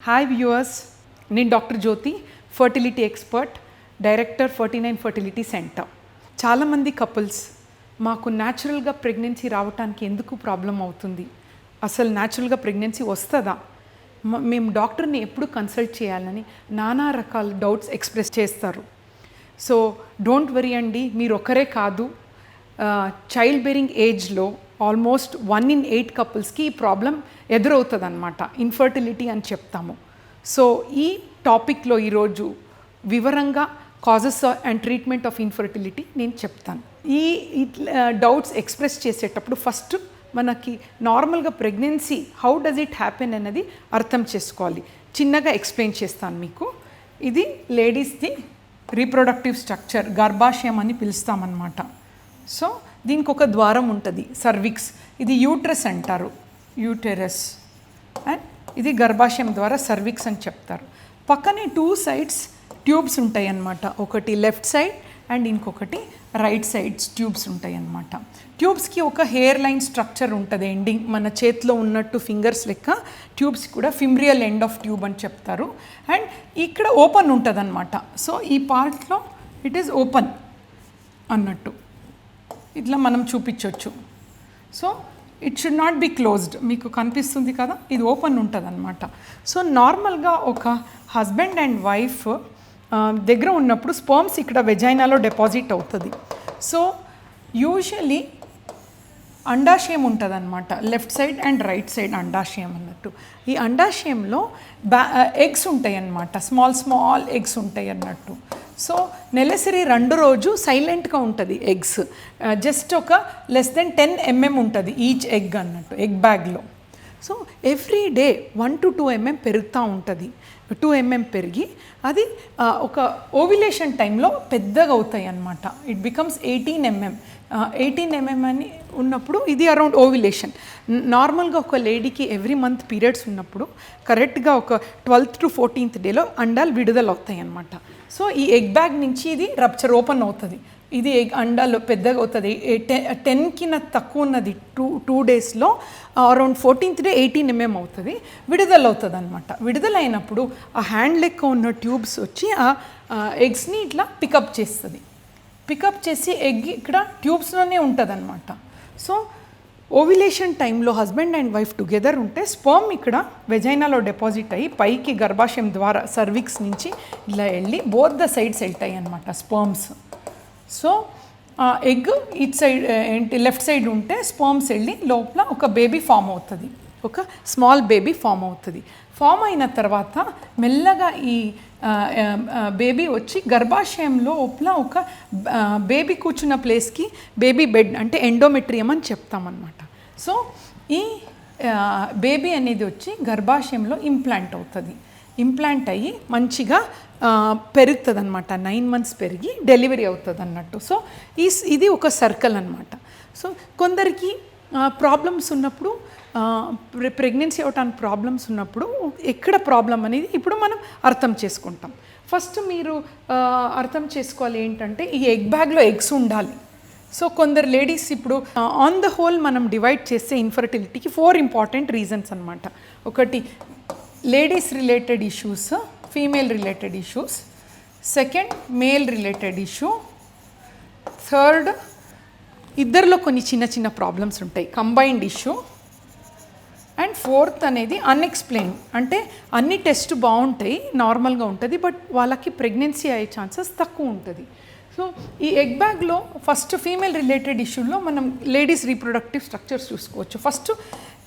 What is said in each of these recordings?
Hi viewers, నేను doctor Jyothi, fertility expert, director 49 fertility centre. చాలామంది couples మాకు న్యాచురల్గా ప్రెగ్నెన్సీ రావడానికి ఎందుకు ప్రాబ్లం అవుతుంది, అసలు న్యాచురల్గా ప్రెగ్నెన్సీ వస్తుందా, మేము డాక్టర్ని ఎప్పుడు కన్సల్ట్ చేయాలని నానా రకాల డౌట్స్ ఎక్స్ప్రెస్ చేస్తారు. సో డోంట్ వరీ అండి, మీరు ఒకరే కాదు, చైల్డ్ బేరింగ్ ఏజ్లో ఆల్మోస్ట్ 1 in 8 కపుల్స్కి ఈ ప్రాబ్లం ఎదురవుతుంది అన్నమాట, ఇన్ఫర్టిలిటీ అని చెప్తాము. సో ఈ టాపిక్లో ఈరోజు వివరంగా causes and treatment of infertility నేను చెప్తాను. ఈ డౌట్స్ ఎక్స్ప్రెస్ చేసేటప్పుడు ఫస్ట్ మనకి నార్మల్గా pregnancy how does it happen అన్నది అర్థం చేసుకోవాలి. చిన్నగా ఎక్స్ప్లెయిన్ చేస్తాను మీకు. ఇది లేడీస్ది రీప్రొడక్టివ్ స్ట్రక్చర్, గర్భాశయం అని పిలుస్తామన్నమాట. సో దీనికి ఒక ద్వారం ఉంటుంది, సర్విక్స్. ఇది యూట్రస్ అంటారు, యూటెరస్, అండ్ ఇది గర్భాశయం ద్వారా సర్విక్స్ అని చెప్తారు. పక్కనే 2 sides ట్యూబ్స్ ఉంటాయి అన్నమాట, ఒకటి లెఫ్ట్ సైడ్ అండ్ ఇంకొకటి రైట్ సైడ్స్ ట్యూబ్స్ ఉంటాయి అన్నమాట. ట్యూబ్స్కి ఒక హెయిర్ లైన్ స్ట్రక్చర్ ఉంటుంది, ఎండింగ్ మన చేతిలో ఉన్నట్టు ఫింగర్స్ లెక్క ట్యూబ్స్ కూడా ఫిమ్రియల్ ఎండ్ ఆఫ్ ట్యూబ్ అని చెప్తారు. అండ్ ఇక్కడ ఓపెన్ ఉంటుంది అన్నమాట. సో ఈ పార్ట్లో ఇట్ ఈస్ ఓపెన్ అన్నట్టు ఇట్లా మనం చూపించవచ్చు. So it should not be closed, మీకు కనిపిస్తుంది కదా, ఇది ఓపెన్ ఉంటుంది అన్నమాట. సో నార్మల్గా ఒక హస్బెండ్ అండ్ వైఫ్ దగ్గర ఉన్నప్పుడు స్పర్మ్స్ ఇక్కడ వెజైనాలో డిపాజిట్ అవుతుంది. సో యూజువలీ అండాశయం ఉంటుంది అనమాట, left side and right side అండాశయం అన్నట్టు. ఈ అండాశయంలో ఎగ్స్ ఉంటాయి అన్నమాట, స్మాల్ ఎగ్స్ ఉంటాయి అన్నట్టు. సో నెలసరి 2 రోజు సైలెంట్గా ఉంటుంది ఎగ్స్, జస్ట్ ఒక లెస్ దెన్ 10 mm ఉంటుంది ఈచ్ ఎగ్ అన్నట్టు ఎగ్ బ్యాగ్లో. So every day 1 to 2 mm పెరుగుతూ ఉంటుంది. 2 mm పెరిగి అది ఒక ఓవిలేషన్ టైంలో పెద్దగా అవుతాయి అన్నమాట. It becomes 18 mm. 18 mm అని ఉన్నప్పుడు ఇది అరౌండ్ ఓవిలేషన్. నార్మల్గా ఒక లేడీకి ఎవ్రీ మంత్ పీరియడ్స్ ఉన్నప్పుడు కరెక్ట్గా ఒక 12th to 14th డేలో అండాలు విడుదల అవుతాయి అన్నమాట. సో ఈ ఎగ్ బ్యాగ్ నుంచి ఇది రప్చర్ ఓపెన్ అవుతుంది, ఇది ఎగ్ అండాలు పెద్దగా అవుతుంది. 10కి తక్కువ ఉన్నది 2 daysలో అరౌండ్ 14th day 18 mm అవుతుంది, విడుదల అవుతుంది అనమాట. విడుదలైనప్పుడు ఆ హ్యాండ్ లెక్క ఉన్న ట్యూబ్స్ వచ్చి ఆ ఎగ్స్ని ఇట్లా పికప్ చేస్తుంది. పికప్ చేసి ఎగ్ ఇక్కడ ట్యూబ్స్లోనే ఉంటుంది అనమాట. సో ఓవిలేషన్ టైంలో హస్బెండ్ అండ్ వైఫ్ టుగెదర్ ఉంటే స్పర్మ్ ఇక్కడ వెజైనాలో డిపాజిట్ అయ్యి పైకి గర్భాశయం ద్వారా సర్విక్స్ నుంచి ఇలా వెళ్ళి బోత్ ద సైడ్స్ వెళ్తాయి అనమాట sperms. So egg it side ఏంటి లెఫ్ట్ సైడ్ ఉంటే స్పర్మ్స్ వెళ్ళి లోపల ఒక బేబీ ఫామ్ అవుతుంది, ఒక స్మాల్ బేబీ ఫామ్ అవుతుంది. ఫామ్ అయిన తర్వాత మెల్లగా ఈ బేబీ వచ్చి గర్భాశయం లోపల ఒక బేబీ కూర్చున్న ప్లేస్కి బేబీ బెడ్ అంటే ఎండోమెట్రియం అని చెప్తామన్నమాట. సో ఈ బేబీ అనేది వచ్చి గర్భాశయంలో ఇంప్లాంట్ అవుతుంది. ఇంప్లాంట్ అయ్యి మంచిగా పెరుగుతుంది అనమాట, 9 months పెరిగి డెలివరీ అవుతుంది అన్నట్టు. సో ఇది ఒక సర్కిల్ అనమాట. సో కొందరికి ప్రాబ్లమ్స్ ఉన్నప్పుడు, ప్రెగ్నెన్సీ అవటానికి ప్రాబ్లమ్స్ ఉన్నప్పుడు ఎక్కడ ప్రాబ్లం అనేది ఇప్పుడు మనం అర్థం చేసుకుంటాం. ఫస్ట్ మీరు అర్థం చేసుకోవాలి ఏంటంటే ఈ ఎగ్ బ్యాగ్లో ఎగ్స్ ఉండాలి. సో కొందరు లేడీస్ ఇప్పుడు ఆన్ ద హోల్ మనం డివైడ్ చేస్తే ఇన్ఫర్టిలిటీకి 4 important రీజన్స్ అనమాట. ఒకటి ladies related issues, female related issues. Second male related issue. Third ఇద్దరిలో కొన్ని చిన్న ప్రాబ్లమ్స్ ఉంటాయి, కంబైన్డ్ ఇష్యూ. అండ్ ఫోర్త్ అనేది అన్ఎక్స్ప్లెయిన్, అంటే అన్ని టెస్ట్ బాగుంటాయి, నార్మల్గా ఉంటుంది, బట్ వాళ్ళకి ప్రెగ్నెన్సీ అయ్యే ఛాన్సెస్ తక్కువ ఉంటుంది. సో ఈ ఎగ్ బ్యాగ్లో ఫస్ట్ ఫీమేల్ రిలేటెడ్ ఇష్యూలో మనం లేడీస్ రీప్రొడక్టివ్ స్ట్రక్చర్స్ చూసుకోవచ్చు. ఫస్ట్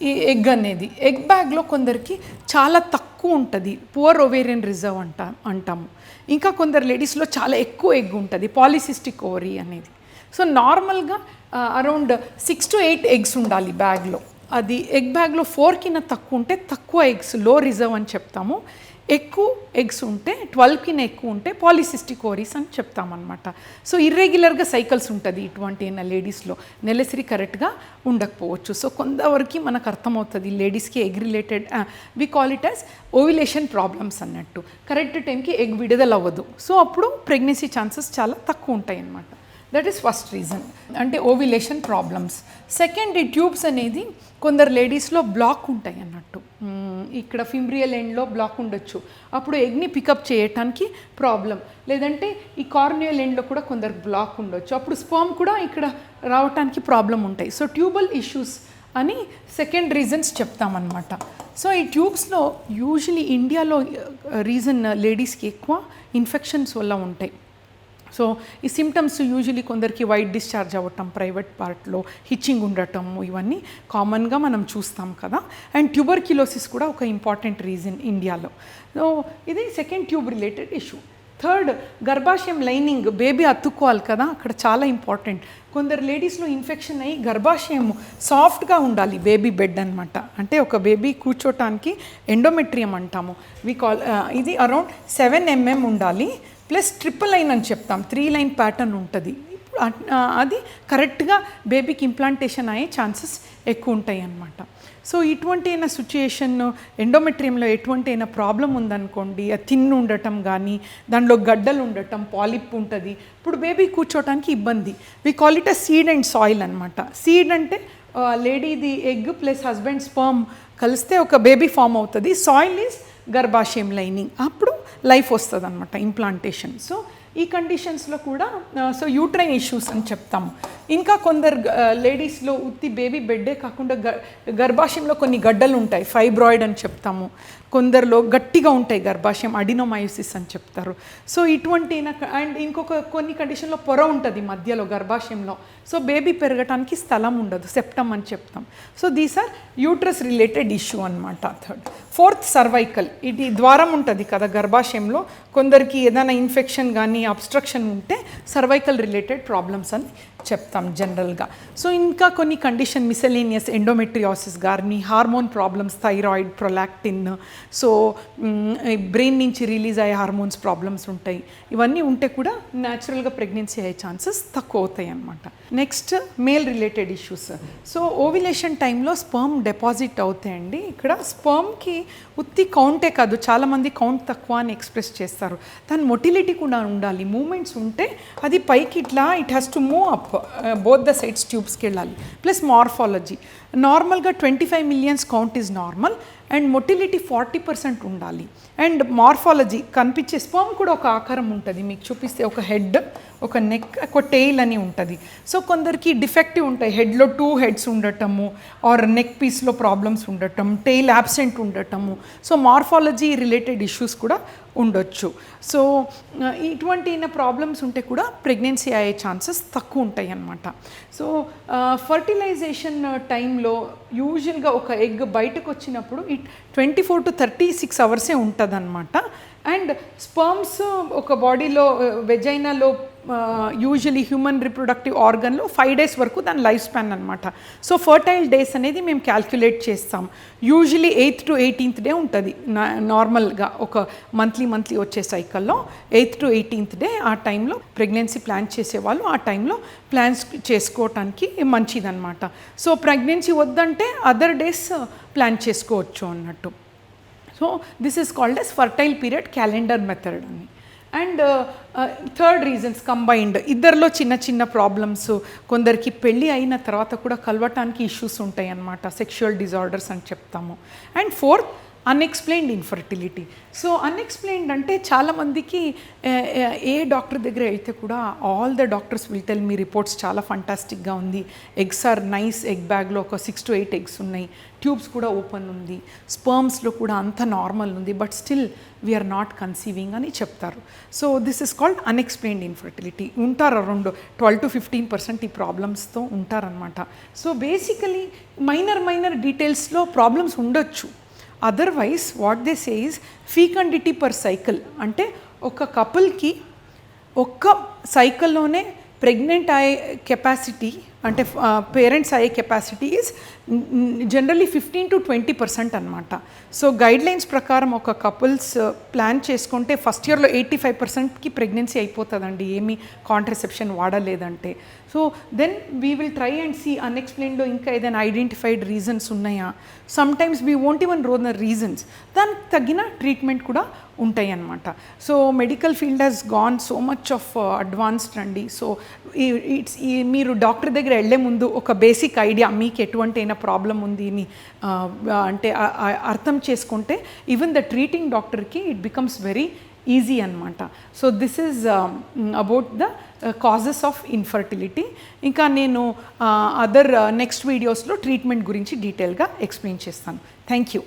ఈ ఎగ్ అనేది ఎగ్ బ్యాగ్లో కొందరికి చాలా తక్కువ ఉంటుంది, పువర్ ఓవేరియన్ రిజర్వ్ అంటాము. ఇంకా కొందరు లేడీస్లో చాలా ఎక్కువ ఎగ్ ఉంటుంది, పాలిసిస్టిక్ ఓవరీ అనేది. సో నార్మల్గా అరౌండ్ 6 to 8 eggs ఉండాలి బ్యాగ్లో. అది ఎగ్ బ్యాగ్లో 4కి తక్కువ ఉంటే తక్కువ ఎగ్స్, లో రిజర్వ్ అని చెప్తాము. ఎక్కువ ఎగ్స్ ఉంటే 12కి ఎక్కువ ఉంటే పాలిసిస్టిక్ ఓవరీస్ అని చెప్తామన్నమాట. సో ఇర్రెగ్యులర్గా సైకిల్స్ ఉంటుంది ఇటువంటి లేడీస్లో, నెలసరి కరెక్ట్గా ఉండకపోవచ్చు. సో కొంతవరకు మనకు అర్థమవుతుంది లేడీస్కి egg related, we call it as ovulation problems అన్నట్టు. కరెక్ట్ టైంకి ఎగ్ విడుదల అవ్వదు, సో అప్పుడు ప్రెగ్నెన్సీ ఛాన్సెస్ చాలా తక్కువ ఉంటాయి అన్నమాట. దట్ ఈస్ ఫస్ట్ రీజన్, అంటే ఓవిలేషన్ ప్రాబ్లమ్స్. సెకండ్, ఈ ట్యూబ్స్ అనేది కొందరు లేడీస్లో బ్లాక్ ఉంటాయి అన్నట్టు, ఇక్కడ ఫిమ్రియల్ ఎండ్లో బ్లాక్ ఉండొచ్చు, అప్పుడు ఎగ్ని పికప్ చేయటానికి ప్రాబ్లం. లేదంటే ఈ కార్నియల్ ఎండ్లో కూడా కొందరు బ్లాక్ ఉండొచ్చు, అప్పుడు స్పర్మ్ కూడా ఇక్కడ రావటానికి ప్రాబ్లం ఉంటాయి. సో ట్యూబల్ ఇష్యూస్ అని సెకండ్ రీజన్స్ చెప్తామన్నమాట. సో ఈ ట్యూబ్స్లో యూజువలీ ఇండియాలో రీజన్ లేడీస్కి ఎక్కువ ఇన్ఫెక్షన్స్ వల్ల ఉంటాయి. సో ఈ సిమ్టమ్స్ యూజువలీ కొందరికి వైట్ డిశ్చార్జ్ అవ్వటం, ప్రైవేట్ పార్ట్లో హిచ్చింగ్ ఉండటం, ఇవన్నీ కామన్గా మనం చూస్తాం కదా. అండ్ ట్యూబర్క్యులోసిస్ కూడా ఒక ఇంపార్టెంట్ రీజన్ ఇండియాలో. సో ఇది second tube related issue. Third, గర్భాశయం లైనింగ్, బేబీ అతుక్కోవాలి కదా, అక్కడ చాలా ఇంపార్టెంట్. కొందరు లేడీస్లో ఇన్ఫెక్షన్ అయ్యి గర్భాశయం సాఫ్ట్గా ఉండాలి, బేబీ బెడ్ అనమాట, అంటే ఒక బేబీ కూర్చోటానికి ఎండోమెట్రియం అంటాము. ఇది అరౌండ్ 7 mm ఉండాలి, ప్లస్ ట్రిపుల్ లైన్ అని చెప్తాం, 3 లైన్ ప్యాటర్న్ ఉంటుంది. అది కరెక్ట్గా బేబీకి ఇంప్లాంటేషన్ అయ్యే ఛాన్సెస్ ఎక్కువ ఉంటాయి అన్నమాట. సో ఇటువంటి అయినా సిచ్యుయేషన్, ఎండోమెట్రియంలో ఎటువంటి అయినా ప్రాబ్లం ఉందనుకోండి, అది తిన్ను ఉండటం కానీ, దానిలో గడ్డలు ఉండటం, పాలిప్ ఉంటుంది, ఇప్పుడు బేబీ కూర్చోటానికి ఇబ్బంది. We call it a seed and soil అనమాట. సీడ్ అంటే లేడీది ఎగ్ ప్లస్ హస్బెండ్ స్పర్మ్ కలిస్తే ఒక బేబీ ఫామ్ అవుతుంది. సాయిల్ ఈజ్ గర్భాశయం లైనింగ్, అప్పుడు లైఫ్ వస్తుంది అనమాట, ఇంప్లాంటేషన్. సో ఈ కండిషన్స్లో కూడా సో యూట్రైన్ ఇష్యూస్ అని చెప్తాము. ఇంకా కొందరు లేడీస్లో ఉత్తి బేబీ బెడ్డే కాకుండా గర్భాశయంలో కొన్ని గడ్డలు ఉంటాయి, ఫైబ్రాయిడ్ అని చెప్తాము. కొందరిలో గట్టిగా ఉంటాయి గర్భాశయం, అడినోమయోసిస్ అని చెప్తారు. సో ఇటువంటి అండ్ ఇంకొక కొన్ని కండిషన్లో పొర ఉంటుంది మధ్యలో గర్భాశయంలో, సో బేబీ పెరగటానికి స్థలం ఉండదు, సెప్టమ్ అని చెప్తాం. So these are uterus related issue అనమాట. థర్డ్. ఫోర్త్, సర్వైకల్, ఇది ద్వారం ఉంటుంది కదా గర్భాశయంలో, కొందరికి ఏదైనా ఇన్ఫెక్షన్ కానీ అబ్స్ట్రక్షన్ ఉంటే సర్వైకల్ రిలేటెడ్ ప్రాబ్లమ్స్ అని చెప్తాం జనరల్గా. సో ఇంకా కొన్ని కండిషన్ మిసెలేనియస్, ఎండోమెట్రియాసిస్ కానీ, hormone problems, thyroid, prolactin, so brain నుంచి రిలీజ్ అయ్యే హార్మోన్స్ ప్రాబ్లమ్స్ ఉంటాయి. ఇవన్నీ ఉంటే కూడా న్యాచురల్గా ప్రెగ్నెన్సీ అయ్యే ఛాన్సెస్ తక్కువ అవుతాయి అన్నమాట. Next, male related issues. So ovulation టైంలో స్పర్మ్ డిపాజిట్ అవుతాయండి. ఇక్కడ స్పర్మ్కి ఉత్తి కౌంటే కాదు, చాలామంది కౌంట్ తక్కువ అని ఎక్స్ప్రెస్ చేస్తారు, దాని మొటిలిటీ కూడా ఉండాలి, మూమెంట్స్ ఉంటే అది పైకి ఇట్లా it has to move up, both the sides ట్యూబ్స్కి వెళ్ళాలి. ప్లస్ మార్ఫాలజీ, నార్మల్గా 25 millions count is normal, and motility 40% ఉండాలి. అండ్ మార్ఫాలజీ కనిపించే స్పర్మ్ కూడా ఒక ఆకారం ఉంటుంది, మీకు చూపిస్తే ఒక హెడ్, ఒక నెక్, ఒక టెయిల్ అని ఉంటుంది. సో కొందరికి డిఫెక్టివ్ ఉంటాయి, హెడ్లో 2 heads ఉండటము, ఆర్ నెక్ పీస్లో ప్రాబ్లమ్స్ ఉండటం, టెయిల్ యాబ్సెంట్ ఉండటము. సో మార్ఫాలజీ రిలేటెడ్ ఇష్యూస్ కూడా ఉండొచ్చు. సో ఇటువంటి ప్రాబ్లమ్స్ ఉంటే కూడా ప్రెగ్నెన్సీ అయ్యే ఛాన్సెస్ తక్కువ ఉంటాయి అన్నమాట. సో ఫర్టిలైజేషన్ టైంలో యూజువల్గా ఒక ఎగ్ బయటకు వచ్చినప్పుడు 24 to 36 hours ఉంటుంది అనమాట. అండ్ స్పర్మ్స్ ఒక బాడీలో వెజైనాలో యూజువలీ హ్యూమన్ రిప్రొడక్టివ్ ఆర్గన్లో 5 days వరకు దాని లైఫ్ స్పాన్ అనమాట. సో ఫర్టైల్ డేస్ అనేది మేము క్యాల్కులేట్ చేస్తాం. Usually 8th to 18th day ఉంటుంది నార్మల్గా, ఒక మంత్లీ వచ్చే సైకిల్లో 8th to 18th day ఆ టైంలో ప్రెగ్నెన్సీ ప్లాన్ చేసేవాళ్ళు ఆ టైంలో ప్లాన్స్ చేసుకోవటానికి మంచిదన్నమాట. సో ప్రెగ్నెన్సీ వద్దంటే అదర్ డేస్ ప్లాన్ చేసుకోవచ్చు అన్నట్టు. So this is called as fertile period calendar method అని. అండ్ థర్డ్ రీజన్స్ కంబైన్డ్, ఇద్దరిలో చిన్న ప్రాబ్లమ్స్, కొందరికి పెళ్ళి అయిన తర్వాత కూడా కలవటానికి ఇష్యూస్ ఉంటాయి అన్నమాట, సెక్షువల్ డిజార్డర్స్ అని చెప్తాము. And fourth, unexplained infertility. So unexplained అంటే చాలామందికి ఏ డాక్టర్ దగ్గర అయితే కూడా all the doctors will tell me reports చాలా ఫంటాస్టిక్గా ఉంది, ఎగ్స్ ఆర్ నైస్, ఎగ్ బ్యాగ్లో ఒక 6 to 8 eggs ఉన్నాయి, ట్యూబ్స్ కూడా ఓపెన్ ఉంది, స్పర్మ్స్లో కూడా అంత నార్మల్ ఉంది, but still we are not conceiving అని చెప్తారు. So this is called unexplained infertility. ఉంటారు అరౌండ్ 12 to 15% ఈ ప్రాబ్లమ్స్తో ఉంటారనమాట. సో బేసికలీ మైనర్ డీటెయిల్స్లో ప్రాబ్లమ్స్ ఉండొచ్చు. Otherwise what they say is fecundity per cycle, అంటే ఒక కపుల్కి ఒక్క సైకిల్లోనే ప్రెగ్నెంట్ అయ్యే కెపాసిటీ అంటే పేరెంట్స్ అయ్యే కెపాసిటీ ఈజ్ జనరల్లీ 15-20% అనమాట. సో గైడ్లైన్స్ ప్రకారం ఒక కపుల్స్ ప్లాన్ చేసుకుంటే ఫస్ట్ ఇయర్లో 85%కి ప్రెగ్నెన్సీ అయిపోతుందండి, ఏమీ కాంట్రసెప్షన్ వాడలేదంటే. So then we will try and see అన్ఎక్స్ప్లెయిన్లో ఇంకా ఏదైనా ఐడెంటిఫైడ్ రీజన్స్ ఉన్నాయా. Sometimes we won't even know the reasons, దానికి తగిన ట్రీట్మెంట్ కూడా ఉంటాయి అన్నమాట. So medical field has gone so much of advanced అండి. సో మీరు డాక్టర్ దగ్గర వెళ్ళే ముందు ఒక బేసిక్ ఐడియా మీకు ఎటువంటి అయినా ప్రాబ్లం ఉంది అని అంటే అర్థం చేసుకుంటే ఈవెన్ ద ట్రీటింగ్ డాక్టర్కి ఇట్ బికమ్స్ వెరీ ఈజీ అనమాట. So this is about the causes of infertility. ఇంకా నేను అదర్ నెక్స్ట్ వీడియోస్లో ట్రీట్మెంట్ గురించి డీటెయిల్గా ఎక్స్ప్లెయిన్ చేస్తాను. Thank you.